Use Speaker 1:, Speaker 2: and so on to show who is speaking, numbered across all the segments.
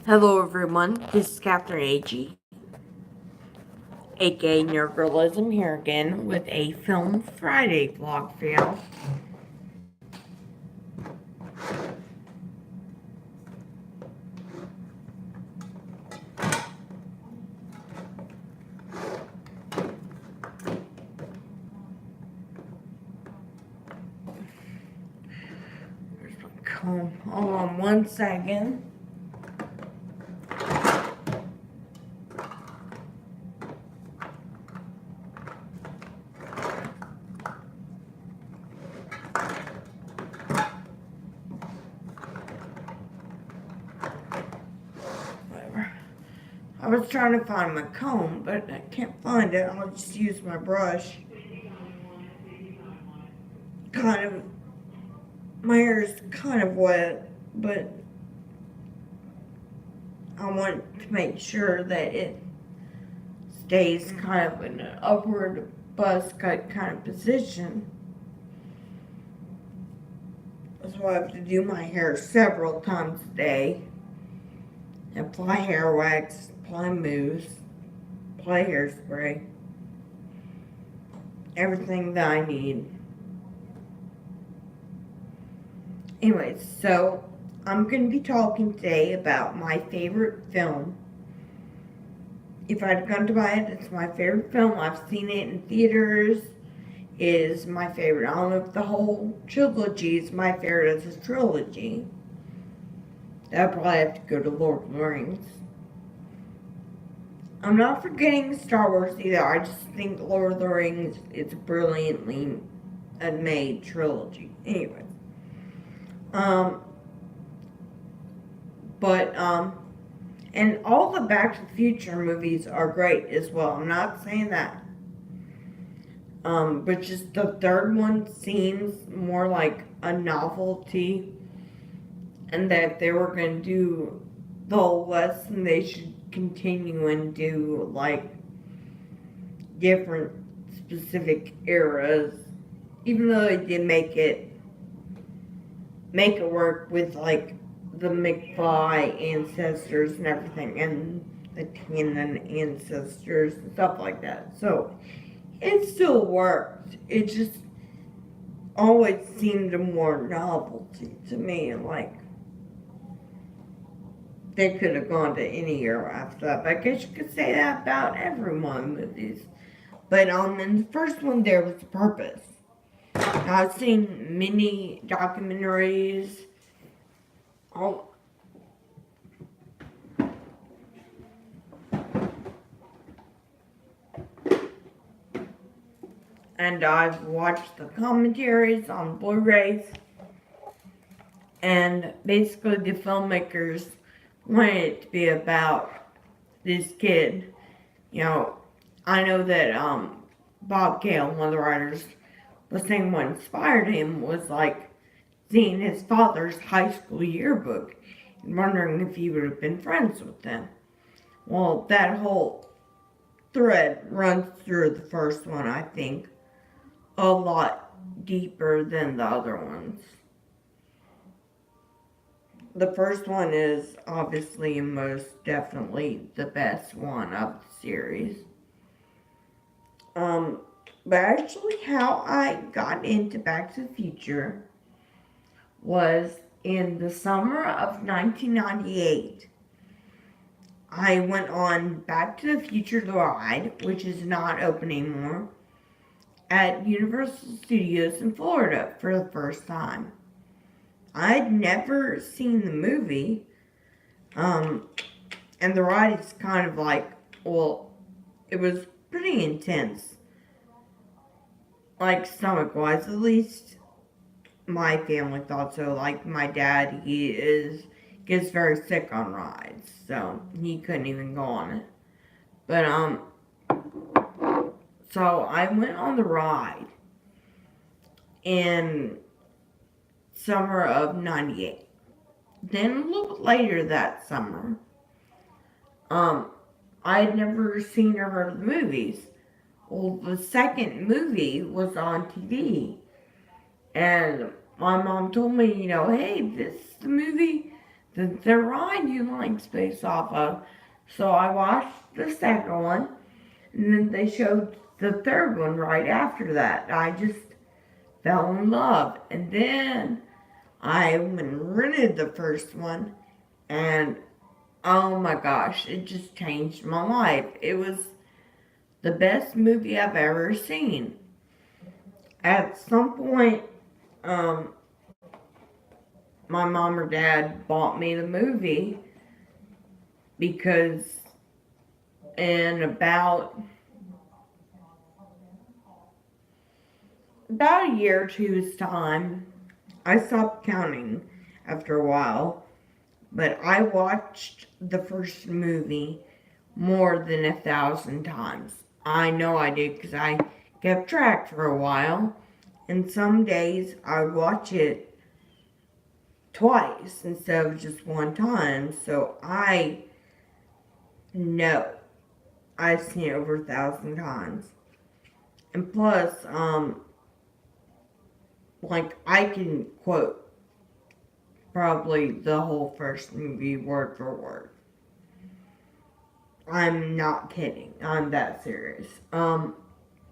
Speaker 1: Hello everyone, this is Catherine A.G., aka Nerdgirlism, here again with a Film Friday vlog for y'all. Where's my comb? Hold on one second. Whatever. I was trying to find my comb, but I can't find it. I'll just use my brush. My hair is kind of wet, but I want to make sure that it stays kind of in an upward buzz cut kind of position. So I have to do my hair several times a day. Apply hair wax, apply mousse, apply hairspray. Everything that I need. Anyways, so I'm going to be talking today about my favorite film. If I'd gone to buy it, it's my favorite film. I've seen it in theaters. It is my favorite. I don't know if the whole trilogy is my favorite as a trilogy. I'd probably have to go to Lord of the Rings. I'm not forgetting Star Wars either. I just think Lord of the Rings is a brilliantly made trilogy. Anyways. And all the Back to the Future movies are great as well. I'm not saying that. But just the third one seems more like a novelty. And that if they were going to do the whole lesson, they should continue and do, like, different specific eras. Even though they did make it work with, like, the McFly ancestors and everything, and the Tannen ancestors and stuff like that. So, it still worked. It just always seemed a more novelty to me. Like, they could have gone to any era after that. But I guess you could say that about every one of the movies. But in the first one, there was a purpose. Now, I've seen many documentaries. And I've watched the commentaries on Blu-rays. And basically the filmmakers wanted it to be about this kid. You know, I know that Bob Gale, one of the writers, was saying what inspired him was like seeing his father's high school yearbook and wondering if he would have been friends with them. Well, that whole thread runs through the first one, I think, a lot deeper than the other ones. The first one is obviously and most definitely the best one of the series. But actually how I got into Back to the Future was in the summer of 1998. I went on Back to the Future the ride, which is not open anymore, at Universal Studios in Florida for the first time. I'd never seen the movie, and the ride is kind of like, well, it was pretty intense. Like, stomach-wise, at least my family thought so. Like, my dad, gets very sick on rides, so he couldn't even go on it. But, so I went on the ride in summer of 98. Then a little bit later that summer, I had never seen or heard of the movies. Well, the second movie was on TV, and my mom told me, hey, this is the movie the ride you like based off of. So I watched the second one, and then they showed the third one right after that. I just fell in love. And then I went and rented the first one, and oh my gosh, it just changed my life. It was the best movie I've ever seen. At some point, um, my mom or dad bought me the movie because in about a year or two's time, I stopped counting after a while, but I watched the first movie more than 1,000 times. I know I did because I kept track for a while, and some days I would watch it twice instead of just one time. So I know I've seen it over 1,000 times. And plus, like I can quote probably the whole first movie word for word. I'm not kidding. I'm that serious. I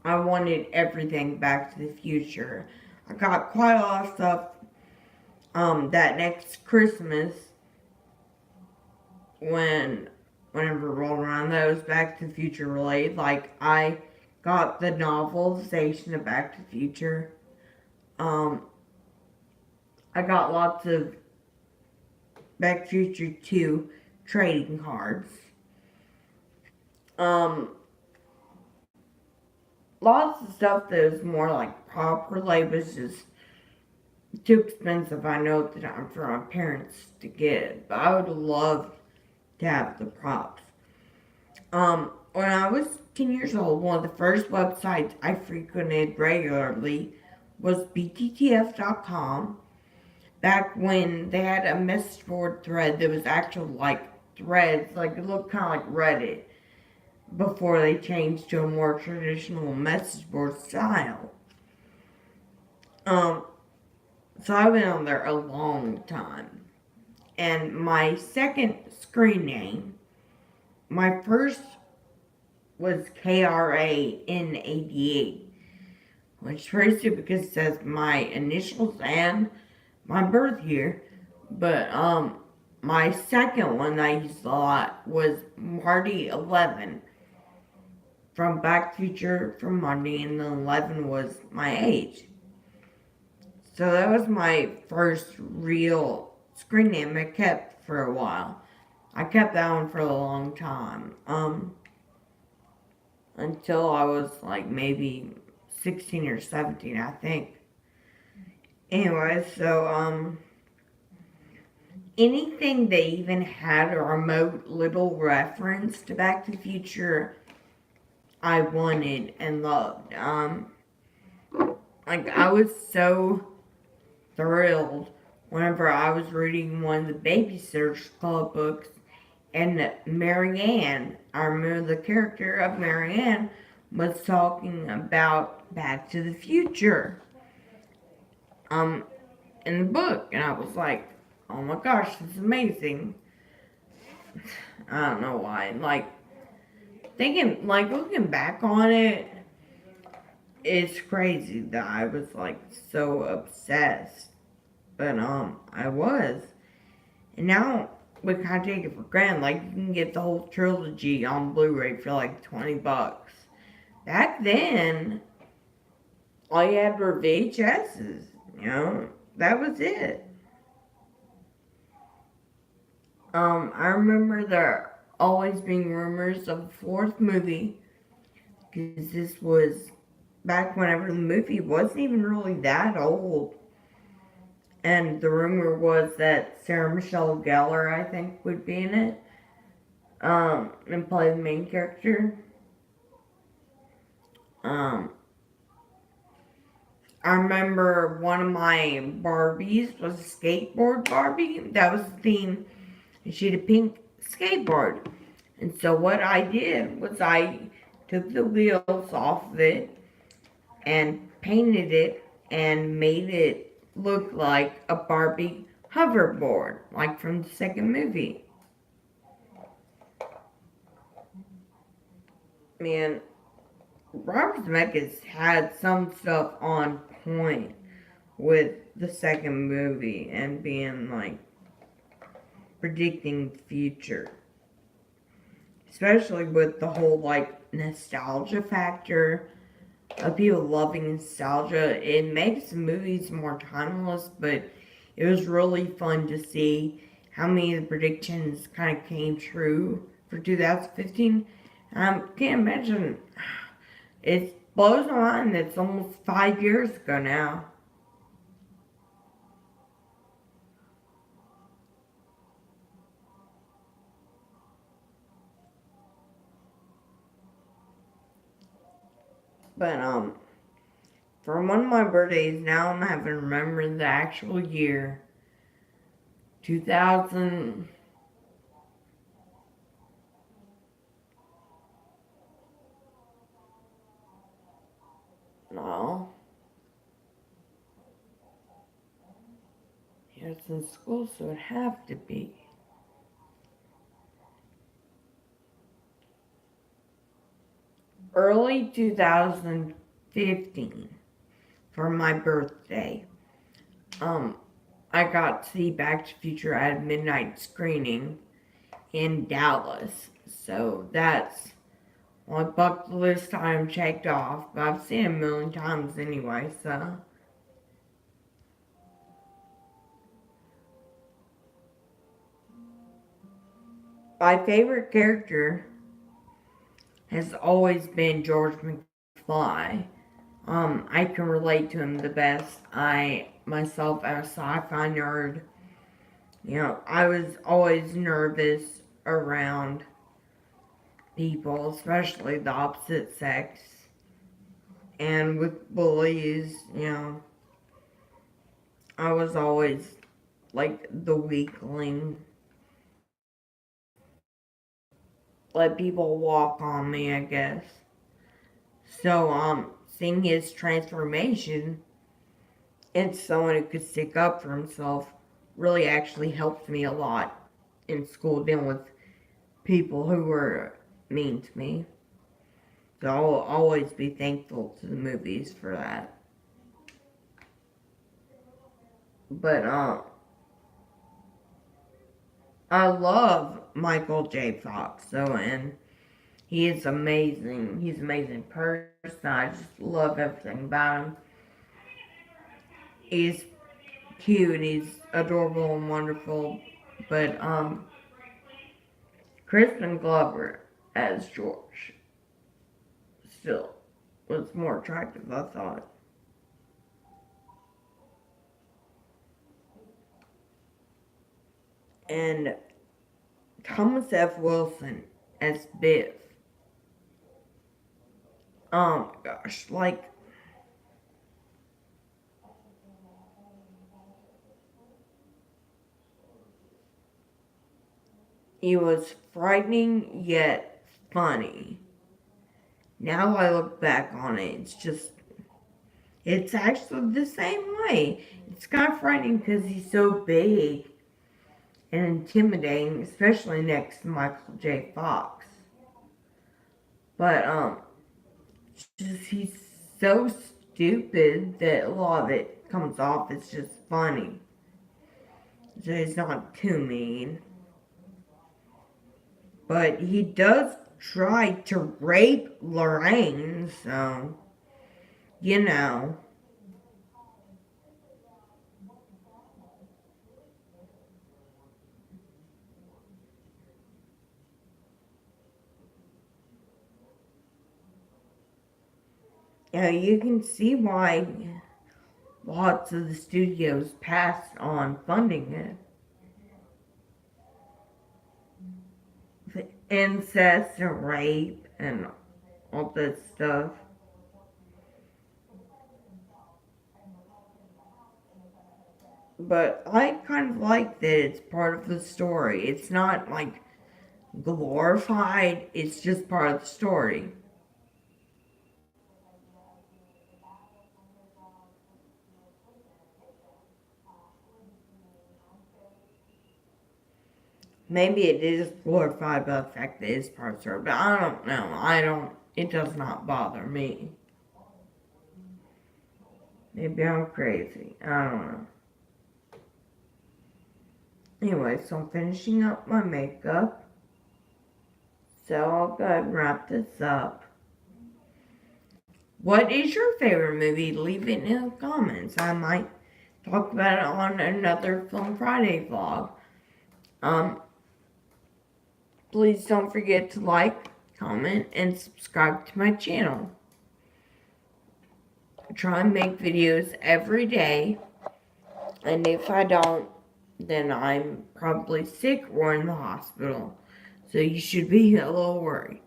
Speaker 1: wanted everything Back to the Future. I got quite a lot of stuff. That next Christmas, whenever rolled around, that was Back to the Future related. Like I got the novelization of Back to the Future. I got lots of Back to the Future 2 trading cards. Lots of stuff that was more like prop related was just too expensive. I know at the time for my parents to get, but I would love to have the props. When I was 10 years old, one of the first websites I frequented regularly was BTTF.com. Back when they had a message board thread that was actual like threads, like it looked kind of like Reddit before they changed to a more traditional message board style. So I've been on there a long time. And my second screen name, my first was KRAN88, which is pretty stupid because it says my initials and my birth year. But my second one that I used a lot was Marty11 from Back to the Future from Marty, and then 11 was my age. So that was my first real screen name I kept for a while. I kept that one for a long time. Until I was like maybe 16 or 17, I think. Anyway, so anything that even had a remote little reference to Back to the Future, I wanted and loved. Like I was so thrilled whenever I was reading one of the Babysitter's Club books, and Mary Ann, I remember the character of Mary Ann, was talking about Back to the Future in the book, and I was like, oh my gosh, this is amazing. I don't know why. Like, looking back on it, it's crazy that I was like so obsessed. But I was. And now we kind of take it for granted. Like, you can get the whole trilogy on Blu-ray for like $20. Back then, all you had were VHSs, you know? That was it. I remember there always being rumors of a fourth movie, because this was back whenever the movie wasn't even really that old. And the rumor was that Sarah Michelle Gellar, I think, would be in it, and play the main character. I remember one of my Barbies was a skateboard Barbie. That was the theme. She had a pink skateboard. And so what I did was I took the wheels off of it and painted it and made it look like a Barbie hoverboard, like from the second movie. Man, Robert Zemeckis had some stuff on point with the second movie and being like predicting the future. Especially with the whole like nostalgia factor of people loving nostalgia. It makes the movies more timeless, but it was really fun to see how many of the predictions kind of came true for 2015. Can't imagine. It blows my mind. It's almost 5 years ago now. But for one of my birthdays now, I'm having to remember the actual year, 2000. No, yeah, it's in school, so it'd have to be early 2015 for my birthday. Um, I got to see Back to the Future at a midnight screening in Dallas. So that's my bucket list item checked off. But I've seen it a million times anyway, so. My favorite character has always been George McFly. I can relate to him the best. I myself am a sci-fi nerd. You know, I was always nervous around people, especially the opposite sex. And with bullies, you know, I was always like the weakling. Let people walk on me, I guess. So, seeing his transformation into someone who could stick up for himself really actually helped me a lot in school dealing with people who were mean to me. So I'll always be thankful to the movies for that. But I love Michael J. Fox, so and he is amazing. He's an amazing person. I just love everything about him. He's cute, he's adorable and wonderful. But Crispin Glover as George still was more attractive, I thought. And Thomas F. Wilson as Biff. Oh my gosh, like he was frightening yet funny. Now I look back on it, it's actually the same way. It's kind of frightening because he's so big and intimidating, especially next to Michael J. Fox. But just he's so stupid that a lot of it comes off as just funny. So he's not too mean. But he does try to rape Lorraine, so you know. You can see why lots of the studios passed on funding it. The incest and rape and all that stuff. But I kind of like that it's part of the story. It's not like glorified, it's just part of the story. Maybe it is glorified by the fact that it's parts are, but I don't know. It does not bother me. Maybe I'm crazy. I don't know. Anyway, so I'm finishing up my makeup. So I'll go ahead and wrap this up. What is your favorite movie? Leave it in the comments. I might talk about it on another Film Friday vlog. Please don't forget to like, comment, and subscribe to my channel. I try and make videos every day, and if I don't, then I'm probably sick or in the hospital. So you should be a little worried.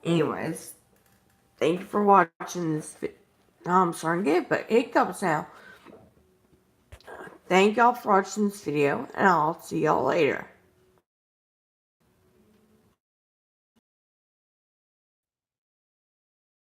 Speaker 1: Anyways, thank you for watching this video. I'm starting to get but hiccups now. Thank y'all for watching this video, and I'll see y'all later.